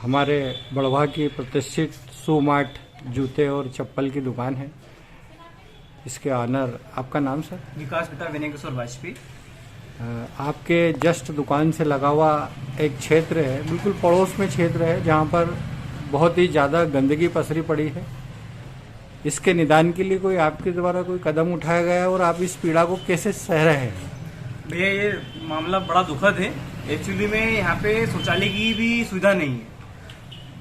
हमारे बड़वा की प्रतिष्ठित शू मार्ट जूते और चप्पल की दुकान है। इसके ऑनर, आपका नाम सर? विकास बेटा विनय किशोर वाजपेयी। आपके जस्ट दुकान से लगा हुआ एक क्षेत्र है, बिल्कुल पड़ोस में क्षेत्र है, जहाँ पर बहुत ही ज़्यादा गंदगी पसरी पड़ी है। इसके निदान के लिए कोई आपके द्वारा कोई कदम उठाया गया है और आप इस पीड़ा को कैसे सह रहे हैं? भैया ये मामला बड़ा दुखद है। एक्चुअली में यहाँ पे शौचालय की भी सुविधा नहीं है।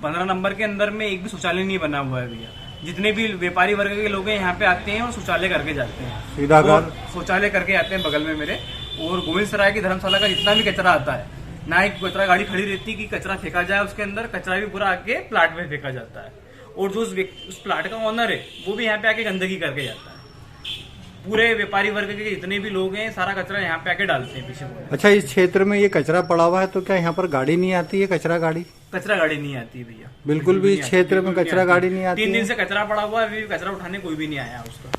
15 नंबर के अंदर में एक भी शौचालय नहीं बना हुआ है भैया। जितने भी व्यापारी वर्ग के लोग हैं यहाँ पे आते हैं और शौचालय करके जाते हैं, सीधा घर शौचालय करके आते हैं बगल में मेरे। और गोविंद सराय की धर्मशाला का जितना भी कचरा आता है, ना एक कचरा गाड़ी खड़ी रहती कि कचरा फेंका जाए उसके अंदर, कचरा भी पूरा आके प्लाट में फेंका जाता है। और जो उस प्लाट का ओनर है वो भी यहाँ पे आके गंदगी करके जाता है। पूरे व्यापारी वर्ग के जितने भी लोग हैं सारा कचरा यहाँ पे आके डालते हैं पीछे। अच्छा, इस क्षेत्र में ये कचरा पड़ा हुआ है तो क्या यहाँ पर गाड़ी नहीं आती है? कचरा गाड़ी नहीं आती भैया, बिल्कुल भी इस क्षेत्र में कचरा गाड़ी नहीं आती। 3 दिन से कचरा पड़ा हुआ है, अभी कचरा उठाने कोई भी नहीं आया उसका।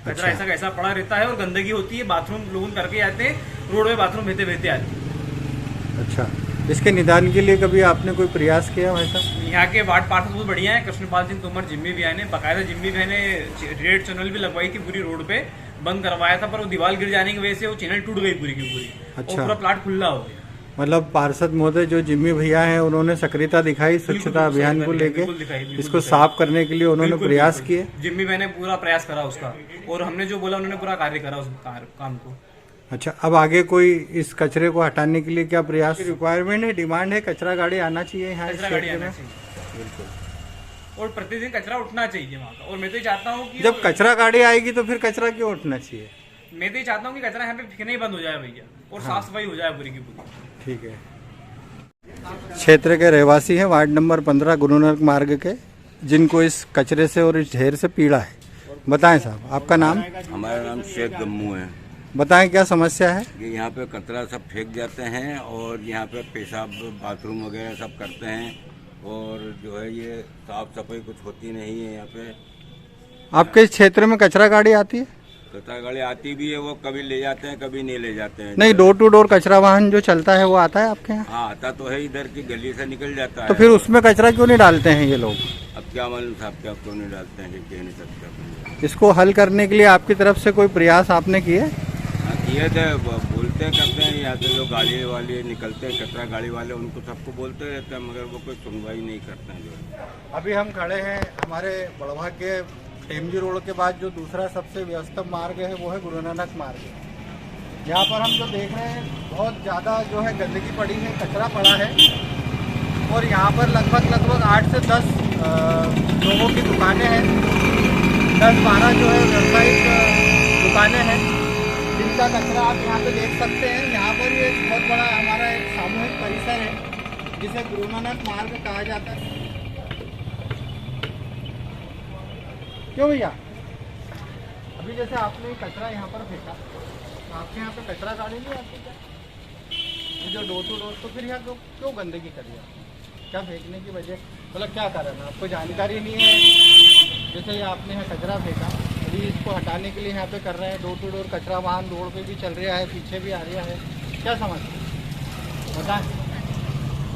कचरा ऐसा कैसा पड़ा रहता है और गंदगी होती है। बाथरूम लोग करके आते हैं, रोड में बाथरूम बहते बहते आते हैं। अच्छा, इसके निदान के लिए कभी आपने कोई प्रयास किया भाई साहब? यहाँ के वार्ड पार्षद बहुत बढ़िया है, कृष्णपाल सिंह तोमर जिम्मी भैया ने, बाकायदा जिम्मी भैया ने रेड चैनल भी लगवाई थी, पूरी रोड पे बंद करवाया था, पर वो दीवार गिर जाने की वजह से वो चैनल टूट गई पूरी की पूरी। अच्छा। और पूरा प्लाट खुला हो गया। मतलब पार्षद महोदय जो जिम्मी भैया हैं उन्होंने सक्रियता दिखाई स्वच्छता अभियान को लेके, इसको साफ करने के लिए उन्होंने प्रयास किए। जिम्मी भैया ने पूरा प्रयास करा उसका, और हमने जो बोला उन्होंने पूरा कार्य करा उस काम को। अच्छा, अब आगे कोई इस कचरे को हटाने के लिए क्या प्रयास, रिक्वायरमेंट है, डिमांड है, कचरा गाड़ी आना चाहिए यहाँ? कचरा गाड़ी आना चाहिए बिल्कुल, और प्रतिदिन कचरा उठना चाहिए वहाँ का। और मैं तो चाहता हूँ कि जब कचरा गाड़ी आएगी तो फिर कचरा क्यों उठना चाहिए? मैं तो चाहता हूँ कि कचरा यहाँ पे फेंकना ही बंद हो जाए भैया, और साफ सफाई हो जाए पूरी की पूरी। ठीक है। क्षेत्र के रहवासी हैं, वार्ड नंबर 15 गुरु नानक मार्ग के, जिनको इस कचरे से और इस ढेर से पीड़ा है। बताएं साहब, आपका नाम? हमारा नाम शेख गम्मू है। बताएं क्या समस्या है? कि यहाँ पे कचरा सब फेंक जाते हैं और यहाँ पे पेशाब बाथरूम वगैरह सब करते हैं, और जो है ये साफ सफाई कुछ होती नहीं है यहाँ पे। आपके इस क्षेत्र में कचरा गाड़ी आती है? कचरा गाड़ी आती भी है, वो कभी ले जाते हैं कभी नहीं ले जाते हैं। नहीं, डोर टू डोर कचरा वाहन जो चलता है वो आता है आपके यहाँ? हाँ आता तो है, इधर की गली से निकल जाता है। तो फिर उसमें कचरा क्यों नहीं डालते हैं ये लोग? अब क्या मालूम साहब, क्या क्यों नहीं डालते हैं, कह नहीं सकते। इसको हल करने के लिए आपकी तरफ से कोई प्रयास आपने किए? किए थे, बोलते करते हैं, यहाँ से जो गाड़ी वाले निकलते हैं कचरा गाड़ी वाले, उनको सबको बोलते रहते हैं, मगर वो कोई सुनवाई नहीं करते हैं। जो अभी हम खड़े हैं हमारे बड़वा के टेमजी रोड के बाद जो दूसरा सबसे व्यस्त मार्ग है वो है गुरु नानक मार्ग। यहाँ पर हम जो देख रहे हैं बहुत ज़्यादा जो है गंदगी पड़ी है, कचरा पड़ा है, और यहाँ पर लगभग 8 से 10 लोगों की दुकानें हैं, 10-12 जो है व्यावसायिक दुकानें हैं, जिनका कचरा आप यहाँ पे देख सकते हैं। यहाँ पर ये बहुत बड़ा हमारा एक सामूहिक परिसर है जिसे गुरु नानक मार्ग कहा जाता है। क्यों भैया, अभी जैसे आपने कचरा यहाँ पर फेंका, आपके यहाँ पे कचरा गाड़ी नहीं आती क्या? ये जो डोर टू डोर, तो फिर यहाँ क्यों गंदगी करी आपने? क्या फेंकने की वजह, मतलब क्या कारण है? आपको जानकारी नहीं है? जैसे ये आपने यहाँ कचरा फेंका, अभी इसको हटाने के लिए यहाँ पे कर रहे हैं, डोर टू डोर कचरा वाहन रोड पे भी चल रहा है, पीछे भी आ रहा है, क्या समस्या बताएं?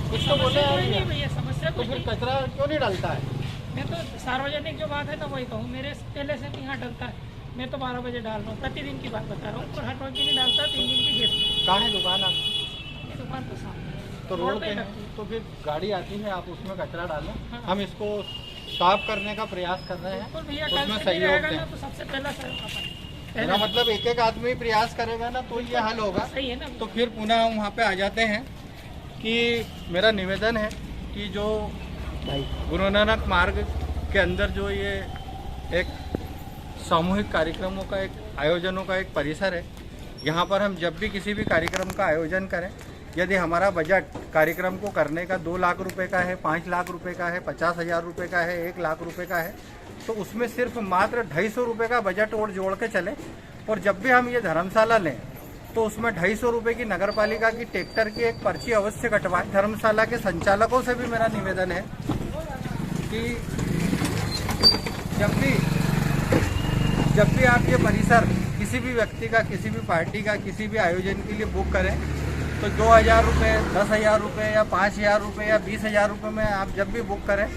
कुछ तो बोले भैया, समस्या तो फिर कचरा क्यों नहीं डालता है? मैं तो सार्वजनिक जो बात है ना वही कहूँ, मेरे पहले से तो यहाँ डलता है, मैं तो 12 बजे डाल रहा हूँ, प्रतिदिन की बात बता रहा हूँ, और हर रोज भी नहीं डालता, 3 दिन की गेट। कहाँ है दुकान आपकी? ये दुकान तो सामने तो रोड पे है, तो फिर गाड़ी आती है, आप उसमें कचरा डालें। हम इसको साफ करने का प्रयास कर रहे हैं, भैया उसमें सहयोग दें। तो सबसे पहला मेरा मतलब एक आदमी प्रयास करेगा ना तो ये हल होगा। सही है ना? तो फिर पुनः हम वहाँ पे आ जाते हैं कि मेरा निवेदन है कि जो गुरु नानक मार्ग के अंदर जो ये एक सामूहिक कार्यक्रमों का एक आयोजनों का एक परिसर है, यहाँ पर हम जब भी किसी भी कार्यक्रम का आयोजन करें यदि हमारा बजट कार्यक्रम को करने का 2 लाख रुपए का है, 5 लाख रुपए का है, 50,000 रुपए का है, 1 लाख रुपए का है, तो उसमें सिर्फ मात्र 250 रुपये का बजट और जोड़ के चले। और जब भी हम ये धर्मशाला लें तो उसमें 250 रुपये की नगर पालिका की ट्रैक्टर की एक पर्ची अवश्य कटवाएं। धर्मशाला के संचालकों से भी मेरा निवेदन है कि जब भी आप ये परिसर किसी भी व्यक्ति का, किसी भी पार्टी का, किसी भी आयोजन के लिए बुक करें तो 2,000 रुपये, 10,000 रुपये या 5,000 रुपये या 20,000 रुपये में आप जब भी बुक करें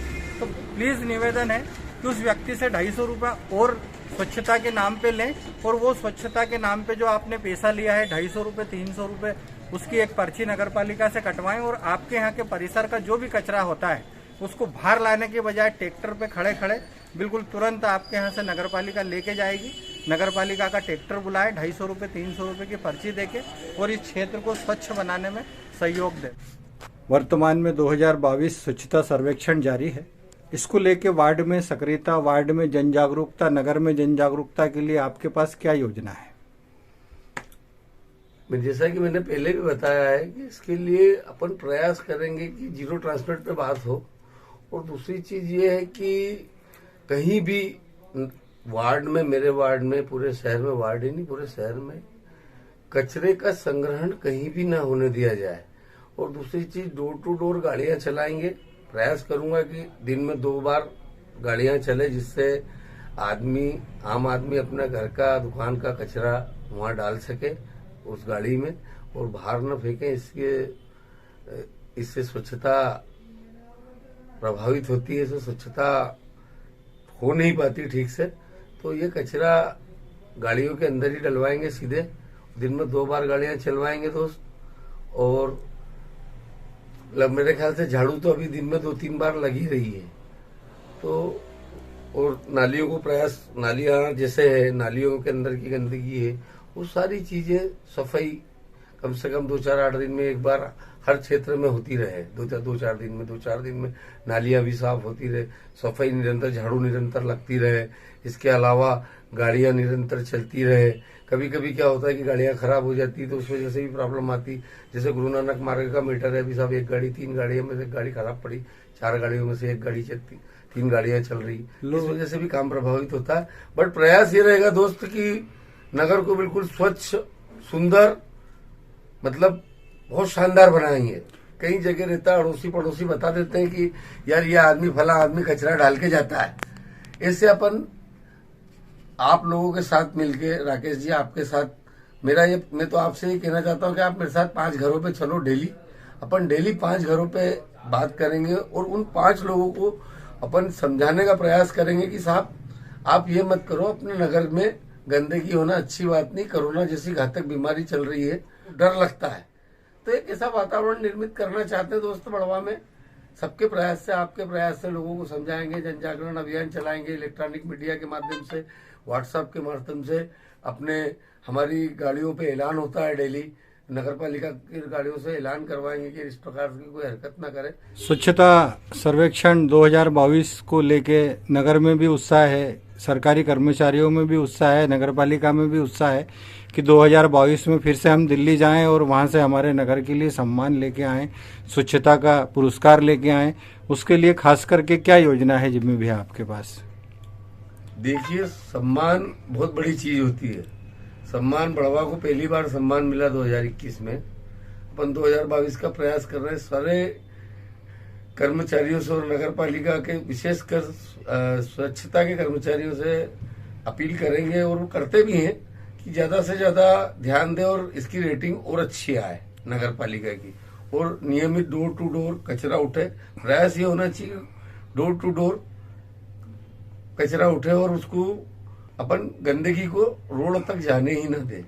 तो प्लीज़ निवेदन है कि उस व्यक्ति से 250 रुपये और स्वच्छता के नाम पे लें। और वो स्वच्छता के नाम पे जो आपने पैसा लिया है 250 रुपये, 300 रुपये, उसकी एक पर्ची नगर पालिका से कटवाएं। और आपके यहाँ के परिसर का जो भी कचरा होता है उसको बाहर लाने के बजाय ट्रैक्टर पे खड़े खड़े बिल्कुल तुरंत आपके यहाँ से नगर पालिका लेके जाएगी। नगर पालिका का ट्रैक्टर बुलाए, 250 रुपये, 300 रुपये की पर्ची देके और इस क्षेत्र को स्वच्छ बनाने में सहयोग दे। वर्तमान में 2022 स्वच्छता सर्वेक्षण जारी है। इसको लेके वार्ड में सक्रियता, वार्ड में जन जागरूकता, नगर में जन जागरूकता के लिए आपके पास क्या योजना है? जैसा कि मैंने पहले भी बताया है कि इसके लिए अपन प्रयास करेंगे कि जीरो ट्रांसमिट पे बात हो। और दूसरी चीज ये है कि कहीं भी वार्ड में, मेरे वार्ड में, पूरे शहर में, वार्ड ही नहीं पूरे शहर में कचरे का संग्रहण कहीं भी ना होने दिया जाए। और दूसरी चीज डोर टू डोर गाड़ियां चलाएंगे। प्रयास करूंगा कि दिन में 2 बार गाड़ियां चले, जिससे आम आदमी अपना घर का, दुकान का कचरा वहां डाल सके उस गाड़ी में और बाहर न फेंके। इससे स्वच्छता प्रभावित होती है, इससे स्वच्छता हो नहीं पाती ठीक से। तो ये कचरा गाड़ियों के अंदर ही डलवाएंगे सीधे, दिन में 2 बार गाड़ियां चलवाएंगे दोस्त। और मेरे ख्याल से झाड़ू तो अभी दिन में 2-3 बार लगी रही है। तो और नालियों को प्रयास, नालियां जैसे है, नालियों के अंदर की गंदगी है, वो सारी चीजें सफाई कम से कम 2-4-8 दिन में एक बार हर क्षेत्र में होती रहे। 2-4 दिन में नालियां भी साफ होती रहे, सफाई निरंतर, झाड़ू निरंतर लगती रहे। इसके अलावा गाड़ियां निरंतर चलती रहे। कभी कभी क्या होता है कि गाड़ियां खराब हो जाती तो उस वजह से भी प्रॉब्लम आती। जैसे गुरु नानक मार्ग का मीटर है, अभी साहब 3 गाड़ियों में से एक गाड़ी खराब पड़ी, 4 गाड़ियों में से एक गाड़ी चलती, 3 गाड़ियां चल रही, इस वजह से भी काम प्रभावित होता है। बट प्रयास ये रहेगा दोस्त कि नगर को बिल्कुल स्वच्छ, सुंदर, मतलब बहुत शानदार बनाएंगे। कई जगह रहता है, अड़ोसी पड़ोसी बता देते हैं कि यार ये आदमी, फला आदमी कचरा डाल के जाता है। इससे अपन आप लोगों के साथ मिलके, राकेश जी आपके साथ, मैं तो आपसे ये कहना चाहता हूँ कि आप मेरे साथ 5 घरों पे चलो डेली। अपन डेली 5 घरों पे बात करेंगे और उन 5 लोगों को अपन समझाने का प्रयास करेंगे कि साहब आप ये मत करो, अपने नगर में गंदगी होना अच्छी बात नहीं, कोरोना जैसी घातक बीमारी चल रही है, डर लगता है। तो एक ऐसा वातावरण निर्मित करना चाहते हैं दोस्त बड़वा में। सबके प्रयास से, आपके प्रयास से लोगों को समझाएंगे, जन जागरण अभियान चलाएंगे, इलेक्ट्रॉनिक मीडिया के माध्यम से, व्हाट्सएप के माध्यम से। हमारी गाड़ियों पे ऐलान होता है डेली, नगर पालिका की गाड़ियों से ऐलान करवाएंगे कि इस प्रकार की कोई हरकत ना करे। स्वच्छता सर्वेक्षण 2022 को लेके नगर में भी उत्साह है, सरकारी कर्मचारियों में भी उत्साह है, नगर पालिका में भी उत्साह है कि 2022 में फिर से हम दिल्ली जाएं और वहां से हमारे नगर के लिए सम्मान लेके आएं, स्वच्छता का पुरस्कार लेके आएं। उसके लिए खास करके क्या योजना है जिम्मे भी आपके पास? देखिए, सम्मान बहुत बड़ी चीज होती है। सम्मान, बड़वा को पहली बार सम्मान मिला 2021 में। अपन 2022 का प्रयास कर रहे हैं। सारे कर्मचारियों से और नगर पालिका के, विशेषकर स्वच्छता के कर्मचारियों से अपील करेंगे और वो करते भी हैं कि ज्यादा से ज्यादा ध्यान दें और इसकी रेटिंग और अच्छी आए नगर पालिका की। और नियमित डोर टू डोर कचरा उठे। प्रयास ये होना चाहिए डोर टू डोर कचरा उठे और उसको अपन गंदगी को रोड तक जाने ही ना दे।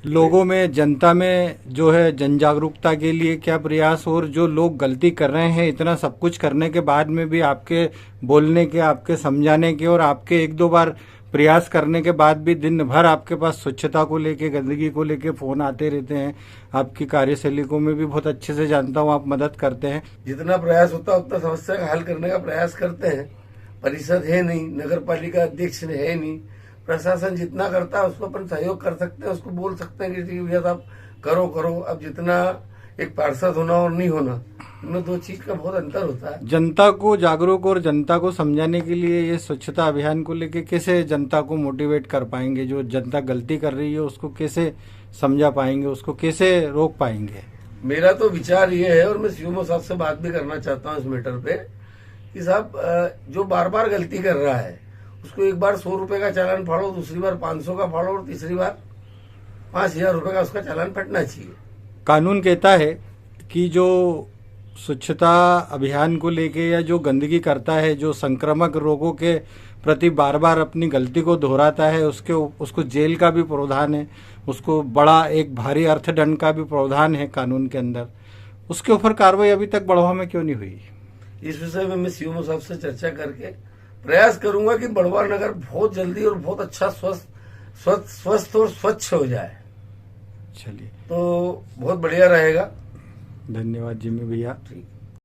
लोगों में, जनता में जो है जन जागरूकता के लिए क्या प्रयास, और जो लोग गलती कर रहे हैं इतना सब कुछ करने के बाद में भी आपके बोलने के, आपके समझाने के और आपके 1-2 बार प्रयास करने के बाद भी दिन भर आपके पास स्वच्छता को लेके, गंदगी को लेके फोन आते रहते हैं। आपकी कार्यशैली को मैं भी बहुत अच्छे से जानता हूँ, आप मदद करते हैं। जितना प्रयास होता है उतना समस्या का हल करने का प्रयास करते हैं। परिषद है नहीं, नगर पालिका अध्यक्ष है नहीं, प्रशासन जितना करता है उसको अपन सहयोग कर सकते हैं, उसको बोल सकते हैं कि भैया साहब करो। अब जितना एक पार्षद होना और नहीं होना, इनमें दो चीज का बहुत अंतर होता है। जनता को जागरूक और जनता को समझाने के लिए ये स्वच्छता अभियान को लेके कैसे जनता को मोटिवेट कर पाएंगे? जो जनता गलती कर रही है उसको कैसे समझा पाएंगे, उसको कैसे रोक पाएंगे? मेरा तो विचार ये है, और मैं सीएमओ साहब से बात भी करना चाहता हूँ इस मैटर पे, कि साहब जो बार बार गलती कर रहा है उसको एक बार 100 रुपए का चालान फाड़ो, दूसरी बार 500 का फाड़ो और तीसरी बार 5000 रुपए का उसका चालान फटना चाहिए। कानून कहता है कि जो स्वच्छता अभियान को लेके या जो गंदगी करता है, जो संक्रामक रोगों के प्रति बार बार अपनी गलती को दोहराता है, उसको जेल का भी प्रावधान है, उसको बड़ा एक भारी अर्थदंड का भी प्रावधान है कानून के अंदर। उसके ऊपर कार्रवाई अभी तक बड़वा में क्यों नहीं हुई? इस विषय में मैं सीएमओ साहब से चर्चा करके प्रयास करूंगा कि बड़वा नगर बहुत जल्दी और बहुत अच्छा स्वस्थ और स्वच्छ हो जाए। चलिए, तो बहुत बढ़िया रहेगा। धन्यवाद जिम्मी भैया। ठीक।